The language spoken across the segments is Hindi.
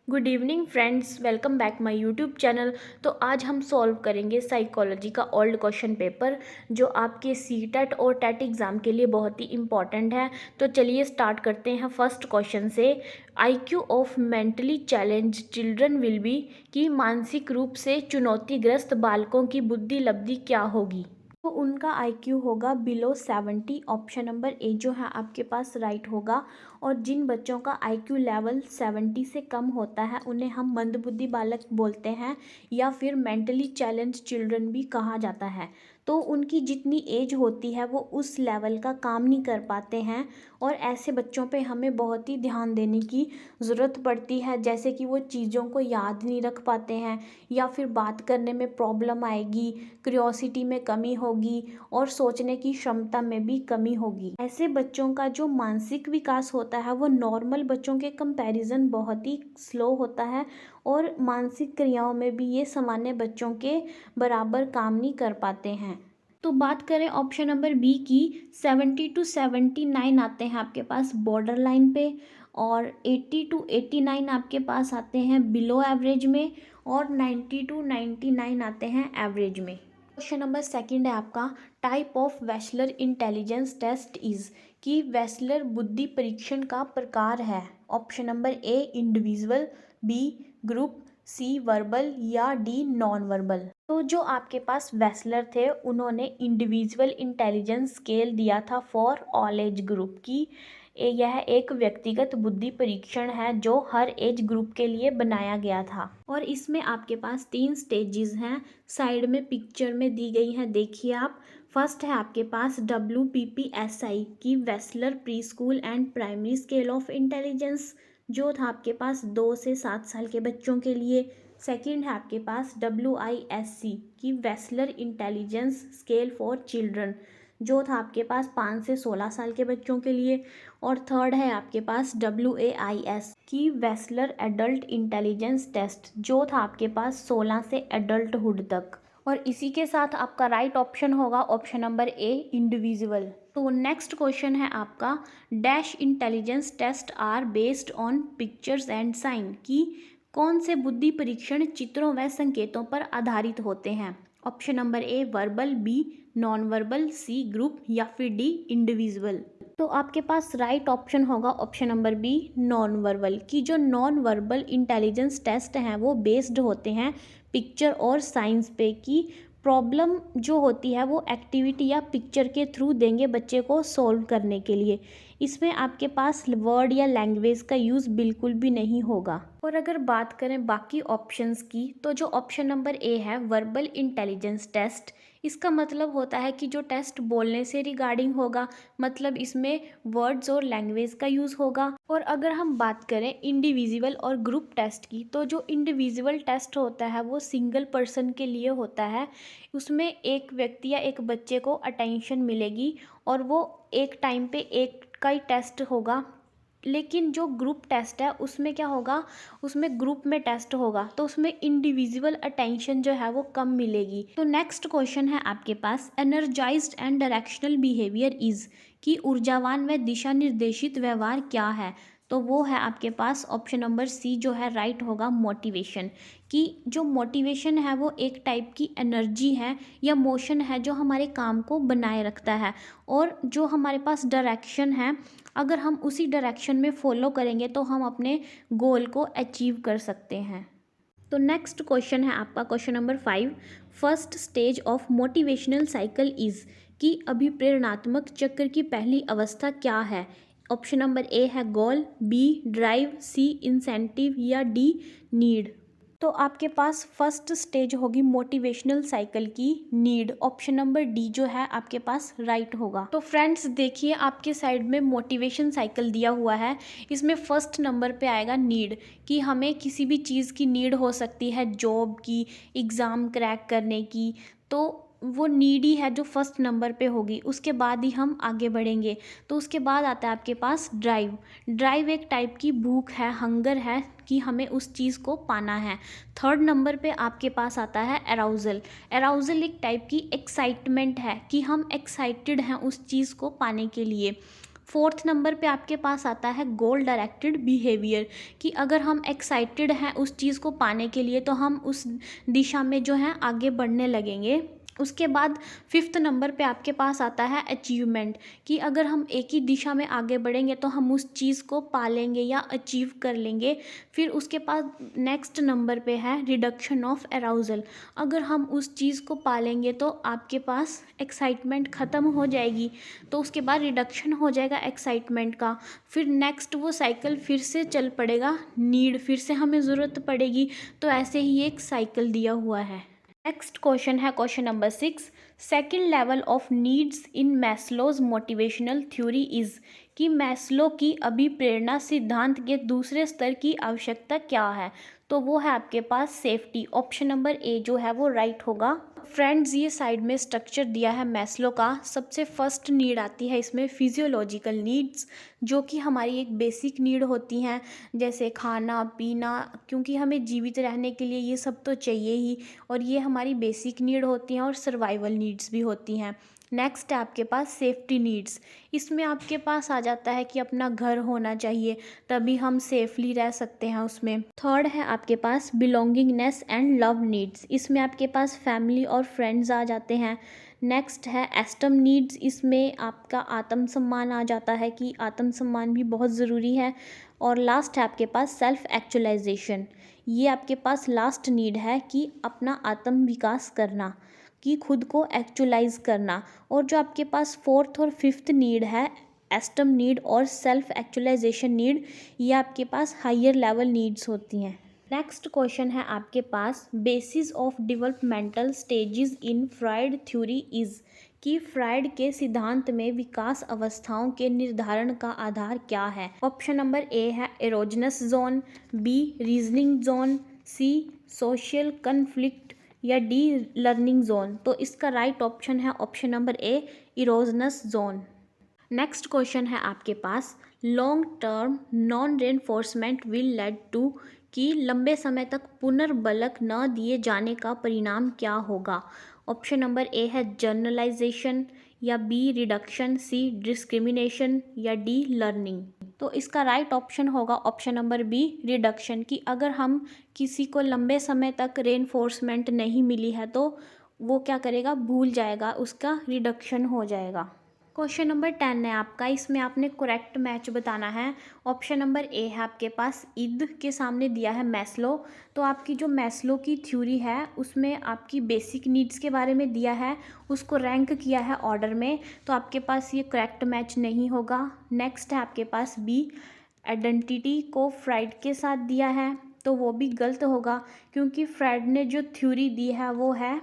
Good evening friends, welcome back my YouTube channel. तो आज हम सॉल्व करेंगे साइकोलॉजी का ओल्ड क्वेश्चन पेपर जो आपके सीटेट और टेट एग्ज़ाम के लिए बहुत ही इम्पॉर्टेंट है। तो चलिए स्टार्ट करते हैं फर्स्ट क्वेश्चन से। IQ of mentally challenge children will be कि मानसिक रूप से चुनौतीग्रस्त बालकों की बुद्धि लब्धि क्या होगी। तो उनका आईक्यू होगा बिलो 70। ऑप्शन नंबर ए जो है आपके पास राइट होगा। और जिन बच्चों का आईक्यू लेवल 70 से कम होता है उन्हें हम मंदबुद्धि बालक बोलते हैं या फिर मेंटली चैलेंज चिल्ड्रन भी कहा जाता है। तो उनकी जितनी एज होती है वो उस लेवल का काम नहीं कर पाते हैं और ऐसे बच्चों पे हमें बहुत ही ध्यान देने की ज़रूरत पड़ती है, जैसे कि वो चीज़ों को याद नहीं रख पाते हैं या फिर बात करने में प्रॉब्लम आएगी, क्यूरियोसिटी में कमी होगी और सोचने की क्षमता में भी कमी होगी। ऐसे बच्चों का जो मानसिक विकास होता है वो नॉर्मल बच्चों के कंपैरिजन बहुत ही स्लो होता है और मानसिक क्रियाओं में भी ये सामान्य बच्चों के बराबर काम नहीं कर पाते हैं। तो बात करें ऑप्शन नंबर बी की, 70 टू 79 आते हैं आपके पास बॉर्डर लाइन पे और 80 टू 89 आपके पास आते हैं बिलो एवरेज में और 90 टू 99 आते हैं एवरेज में। क्वेश्चन नंबर सेकंड है आपका, type of Wechsler intelligence test is कि वेस्लर बुद्धि परीक्षण का प्रकार है। Option number A individual, B group, C verbal या डी नॉन वर्बल। तो जो आपके पास वेस्लर थे उन्होंने इंडिविजुअल इंटेलिजेंस स्केल दिया था फॉर ऑल एज ग्रुप की। यह एक व्यक्तिगत बुद्धि परीक्षण है जो हर एज ग्रुप के लिए बनाया गया था और इसमें आपके पास 3 स्टेजेस हैं, साइड में पिक्चर में दी गई हैं, देखिए आप। फर्स्ट है आपके पास WPPSI की Wechsler pre school and primary scale of intelligence जो था आपके पास 2 से 7 साल के बच्चों के लिए। सेकंड है आपके पास WISC की Wechsler intelligence scale for children जो था आपके पास 5 से 16 साल के बच्चों के लिए। और थर्ड है आपके पास WAIS की वेस्लर एडल्ट इंटेलिजेंस टेस्ट जो था आपके पास 16 से एडल्टहुड तक। और इसी के साथ आपका राइट ऑप्शन होगा ऑप्शन नंबर ए इंडिविजुअल। तो नेक्स्ट क्वेश्चन है आपका, dash intelligence test are based on pictures and sign की कौन से बुद्धि परीक्षण चित्रों व संकेतों पर आधारित होते हैं। Option number A verbal, B non verbal, C group या फिर डी इंडिविजुअल। तो आपके पास राइट ऑप्शन होगा option number B non verbal की जो नॉन वर्बल इंटेलिजेंस टेस्ट हैं वो बेस्ड होते हैं पिक्चर और साइंस पे की प्रॉब्लम जो होती है वो एक्टिविटी या पिक्चर के थ्रू देंगे बच्चे को सॉल्व करने के लिए। इसमें आपके पास वर्ड या लैंग्वेज का यूज़ बिल्कुल भी नहीं होगा। और अगर बात करें बाकी ऑप्शंस की तो जो ऑप्शन नंबर ए है वर्बल इंटेलिजेंस टेस्ट, इसका मतलब होता है कि जो टेस्ट बोलने से रिगार्डिंग होगा, मतलब इसमें वर्ड्स और लैंग्वेज का यूज़ होगा। और अगर हम बात करें इंडिविजुअल और ग्रुप टेस्ट की तो जो इंडिविजुअल टेस्ट होता है वो सिंगल पर्सन के लिए होता है, उसमें एक व्यक्ति या एक बच्चे को अटेंशन मिलेगी और वो एक टाइम पे एक का ही टेस्ट होगा। लेकिन जो ग्रुप टेस्ट है उसमें क्या होगा, उसमें ग्रुप में टेस्ट होगा तो उसमें इंडिविजुअल अटेंशन जो है वो कम मिलेगी। तो नेक्स्ट क्वेश्चन है आपके पास, energised and directional behaviour is कि ऊर्जावान व दिशा निर्देशित व्यवहार क्या है। तो वो है आपके पास ऑप्शन नंबर सी जो है राइट होगा मोटिवेशन कि जो मोटिवेशन है वो एक टाइप की एनर्जी है या मोशन है जो हमारे काम को बनाए रखता है। और जो हमारे पास डायरेक्शन है, अगर हम उसी डायरेक्शन में फॉलो करेंगे तो हम अपने गोल को अचीव कर सकते हैं। तो नेक्स्ट क्वेश्चन है आपका question number 5, first stage of motivational cycle is कि अभिप्रेरणात्मक चक्र की पहली अवस्था क्या है। ऑप्शन नंबर ए है गोल, बी ड्राइव, सी इंसेंटिव या डी नीड। तो आपके पास फर्स्ट स्टेज होगी मोटिवेशनल साइकिल की नीड। ऑप्शन नंबर डी जो है आपके पास राइट होगा। तो फ्रेंड्स देखिए आपके साइड में मोटिवेशन साइकिल दिया हुआ है, इसमें फर्स्ट नंबर पे आएगा नीड कि हमें किसी भी चीज़ की नीड हो सकती है, जॉब की, एग्ज़ाम क्रैक करने की। तो वो नीड ही है जो फर्स्ट नंबर पे होगी, उसके बाद ही हम आगे बढ़ेंगे। तो उसके बाद आता है आपके पास ड्राइव। ड्राइव एक टाइप की भूख है, हंगर है कि हमें उस चीज़ को पाना है। थर्ड नंबर पे आपके पास आता है अराउजल। अराउजल एक टाइप की एक्साइटमेंट है कि हम एक्साइटेड हैं उस चीज़ को पाने के लिए। फोर्थ नंबर पे आपके पास आता है गोल डायरेक्टेड बिहेवियर, कि अगर हम एक्साइटेड हैं उस चीज़ को पाने के लिए तो हम उस दिशा में जो है आगे बढ़ने लगेंगे। उसके बाद फिफ्थ नंबर पे आपके पास आता है अचीवमेंट, कि अगर हम एक ही दिशा में आगे बढ़ेंगे तो हम उस चीज़ को पालेंगे या अचीव कर लेंगे। फिर उसके पास नेक्स्ट नंबर पे है रिडक्शन ऑफ अराउजल, अगर हम उस चीज़ को पालेंगे तो आपके पास एक्साइटमेंट ख़त्म हो जाएगी, तो उसके बाद रिडक्शन हो जाएगा एक्साइटमेंट का। फिर नेक्स्ट वो साइकिल फिर से चल पड़ेगा, नीड, फिर से हमें ज़रूरत पड़ेगी। तो ऐसे ही एक साइकिल दिया हुआ है। नेक्स्ट क्वेश्चन है question number 6, second level of needs in Maslow's motivational theory is, कि मैस्लो की अभिप्रेरणा सिद्धांत के दूसरे स्तर की आवश्यकता क्या है। तो वो है आपके पास सेफ्टी, ऑप्शन नंबर ए जो है वो राइट होगा। फ्रेंड्स, ये साइड में स्ट्रक्चर दिया है मैस्लो का। सबसे फर्स्ट नीड आती है इसमें फिजियोलॉजिकल नीड्स, जो कि हमारी एक बेसिक नीड होती हैं, जैसे खाना पीना, क्योंकि हमें जीवित रहने के लिए ये सब तो चाहिए ही, और ये हमारी बेसिक नीड होती हैं और सर्वाइवल नीड्स भी होती हैं। नेक्स्ट है आपके पास सेफ्टी नीड्स, इसमें आपके पास आ जाता है कि अपना घर होना चाहिए, तभी हम सेफली रह सकते हैं उसमें। थर्ड है आपके पास बिलोंगिंगनेस एंड लव नीड्स, इसमें आपके पास फैमिली और फ्रेंड्स आ जाते हैं। नेक्स्ट है एस्टम नीड्स, इसमें आपका आत्मसम्मान आ जाता है कि आत्मसम्मान भी बहुत ज़रूरी है। और लास्ट है आपके पास सेल्फ एक्चुअलाइजेशन, ये आपके पास लास्ट नीड है कि अपना आत्म विकास करना, कि खुद को एक्चुअलाइज करना। और जो आपके पास फोर्थ और फिफ्थ नीड है, एस्टम नीड और सेल्फ एक्चुअलाइजेशन नीड, ये आपके पास हायर लेवल नीड्स होती हैं। नेक्स्ट क्वेश्चन है आपके पास basis of developmental stages in Freud theory is, कि फ्राइड के सिद्धांत में विकास अवस्थाओं के निर्धारण का आधार क्या है। ऑप्शन नंबर ए है erogenous zone, B reasoning zone, C social conflict, या डी लर्निंग जोन। तो इसका राइट ऑप्शन है option number A erogenous zone. Next question है आपके पास long term non reinforcement will lead to, कि लंबे समय तक पुनर्बलक न दिए जाने का परिणाम क्या होगा। ऑप्शन नंबर ए है जर्नलाइजेशन, या बी रिडक्शन, सी डिस्क्रिमिनेशन, या डी लर्निंग। तो इसका राइट ऑप्शन होगा ऑप्शन नंबर बी रिडक्शन, कि अगर हम किसी को लंबे समय तक रेनफोर्समेंट नहीं मिली है तो वो क्या करेगा, भूल जाएगा, उसका रिडक्शन हो जाएगा। क्वेश्चन नंबर 10 है आपका, इसमें आपने करेक्ट मैच बताना है। ऑप्शन नंबर ए है आपके पास ईद के सामने दिया है मैस्लो, तो आपकी जो मैस्लो की थ्योरी है उसमें आपकी बेसिक नीड्स के बारे में दिया है, उसको रैंक किया है ऑर्डर में, तो आपके पास ये करेक्ट मैच नहीं होगा। नेक्स्ट है आपके पास बी आइडेंटिटी को फ्राइड के साथ दिया है, तो वो भी गलत होगा, क्योंकि फ्राइड ने जो थ्योरी दी है वो है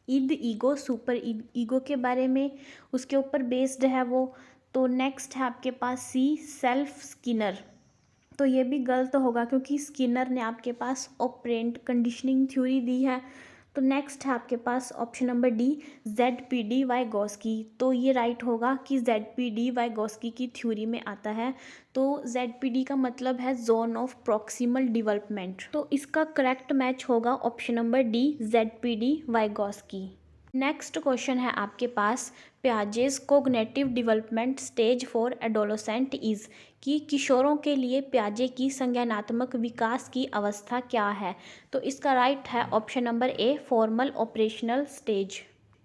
ईद ईगो सुपर ईगो के बारे में, उसके ऊपर बेस्ड है वो। तो नेक्स्ट है आपके पास सी सेल्फ स्किनर, तो ये भी गलत होगा क्योंकि स्किनर ने आपके पास ऑपरेंट कंडीशनिंग थ्योरी दी है। तो नेक्स्ट है आपके पास option number D ZPD Vygotsky, तो ये राइट होगा कि ZPD वाइगोस्की की थ्योरी में आता है। तो ZPD का मतलब है जोन ऑफ प्रॉक्सिमल डेवलपमेंट, तो इसका करेक्ट मैच होगा option number D ZPD Vygotsky. Next question है आपके पास Piaget's cognitive development stage for adolescent is, कि किशोरों के लिए पियाजे की संज्ञानात्मक विकास की अवस्था क्या है। तो इसका राइट है option number a formal operational stage.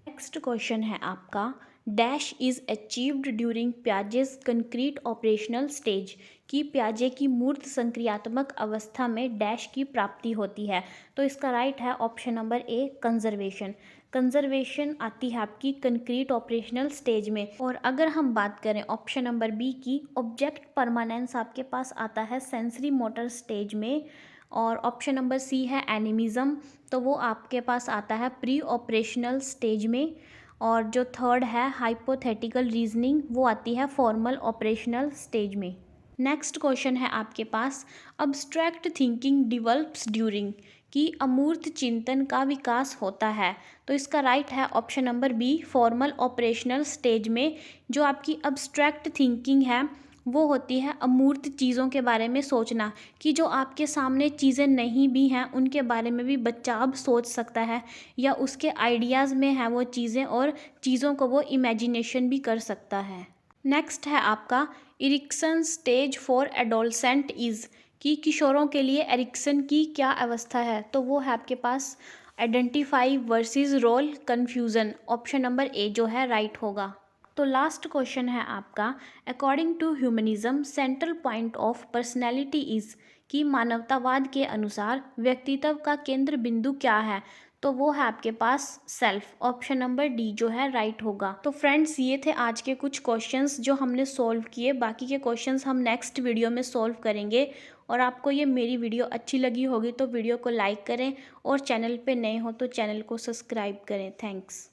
Next question है आपका dash is achieved during Piaget's concrete operational stage, कि पियाजे की मूर्त संक्रियात्मक अवस्था में डैश की प्राप्ति होती है। तो इसका राइट है ऑप्शन नंबर ए कंजर्वेशन। कंजर्वेशन आती है आपकी कंक्रीट ऑपरेशनल स्टेज में। और अगर हम बात करें ऑप्शन नंबर बी की, ऑब्जेक्ट परमानेंस आपके पास आता है सेंसरी मोटर स्टेज में। और ऑप्शन नंबर सी है एनिमिज्म, तो वो आपके पास आता है प्री ऑपरेशनल स्टेज में। और जो थर्ड है हाइपोथेटिकल रीजनिंग, वो आती है फॉर्मल ऑपरेशनल स्टेज में। नेक्स्ट क्वेश्चन है आपके पास अब्स्ट्रैक्ट थिंकिंग डिवेल्प्स ड्यूरिंग, कि अमूर्त चिंतन का विकास होता है। तो इसका राइट है option number B formal operational stage में। जो आपकी अब्स्ट्रैक्ट थिंकिंग है वो होती है अमूर्त चीज़ों के बारे में सोचना, कि जो आपके सामने चीज़ें नहीं भी हैं उनके बारे में भी बच्चा अब सोच सकता है, या उसके आइडियाज़ में है वो चीज़ें और चीज़ों को वो इमेजिनेशन भी कर सकता है। नेक्स्ट है आपका Erikson stage for adolescent is, कि किशोरों के लिए एरिक्सन की क्या अवस्था है? तो वो है आपके पास identify versus role confusion, option number A जो है राइट होगा। तो लास्ट क्वेश्चन है आपका according to humanism central point of personality is, कि मानवतावाद के अनुसार व्यक्तित्व का केंद्र बिंदु क्या है? तो वो है आपके पास सेल्फ, ऑप्शन नंबर डी जो है राइट होगा। तो फ्रेंड्स ये थे आज के कुछ क्वेश्चंस जो हमने सॉल्व किए, बाकी के क्वेश्चंस हम नेक्स्ट वीडियो में सॉल्व करेंगे। और आपको ये मेरी वीडियो अच्छी लगी होगी तो वीडियो को लाइक करें और चैनल पे नए हो तो चैनल को सब्सक्राइब करें। थैंक्स।